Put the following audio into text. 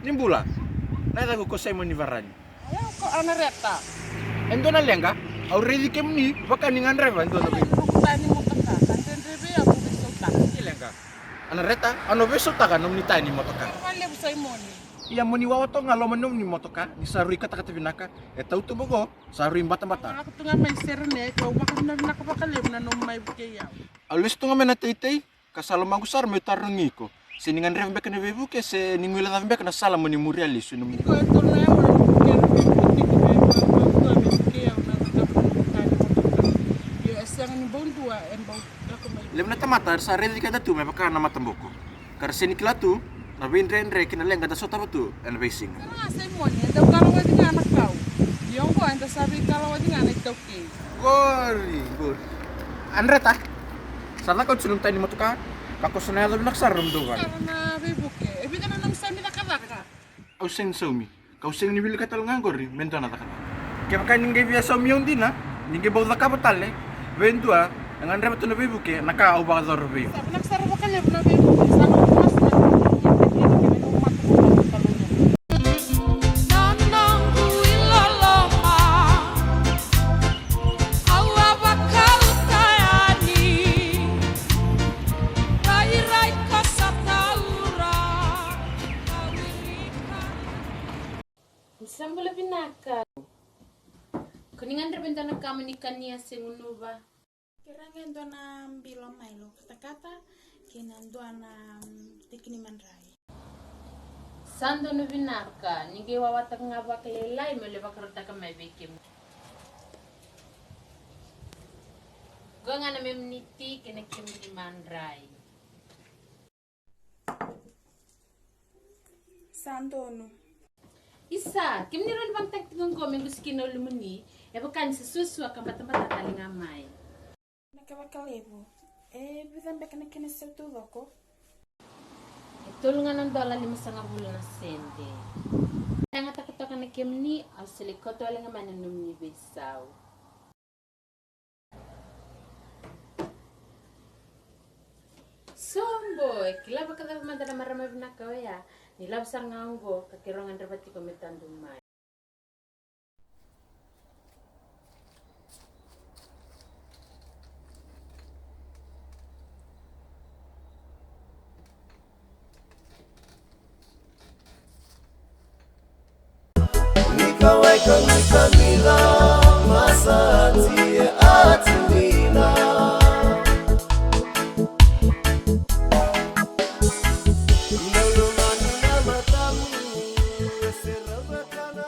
Nimbula. Nai tahu ko sai moni varani. Ayaw ko anareta. Endo na lenga. Already kem ni baka ningan reva endo na. Tani mo kanta. Kanten ako bisulta. Lenga. Anareta, ano beso taka nom ni tani motoka. Kale busay moni. Iya moni wawato ngalo manom ni motoka. Ni sarui kata binaka. Tau tu bogo. Sarui bata-bata. Ako tunga may serne ko baka nakapakalim na nung may bukayaw. Alus tu ngamen tei kasalo mangusar me tarungi ko. Siningan reva beka na bebu ke se ningula na beka na sala moni muriali sunum. Ko ito na yaw Lemna tamata sa redi kada tu me baka na matamboko. Kar seni kilatu na windre kina lenga da sota batu and racing. Ah, say mo niya. Daw kalawa din nga anak daw. Yung ko, anta sabi kalawa din nga anak daw ki. Gor. Anreta. Sana kau sunum tani motoka. Kako sana lebih nak sarum doan. Karena bibuke. Ebi ka na nang sami nakadaka. Au seng saumi. Kau seng ni bil katal ngangor ni mento na takana. Kaya kan ninge via saumi yung dina. Ninge bawa ka batale. Ventua. Dengan reba tu na bibuke naka au ba zor bi. Sabi nagsara ba kalib na bibuke. Sana mas na. Sambal binaka. Kuningan terbentana kamu nikah niya sengunuba. Kirangan doana bilom mailo kata-kata kinan doana tikini mandrai. Sando no binaka, nige wawatak nga bakalelay mo lebakarta ka may bekim. Gua nga na memniti kinakim ni mandrai. Sandono. Isa, kim ni ron bang tagtingon ko minggu skino lumuni, e bukan sesuatu akan mata-mata kali ngamay. Nakabakalebo. Bisan beka na kinasel tulo ko. Tulungan ng $5 na sente. Kaya nga takot na kim ni, ang silikoto lang naman ang numi besaw. Somboy, kila ba kada madara maramay na kawaya, nilab sa nganggo, kakirongan rabati komitan dumay. Nikaweka nikamila masati atimina Nalumani na matamu Serabakana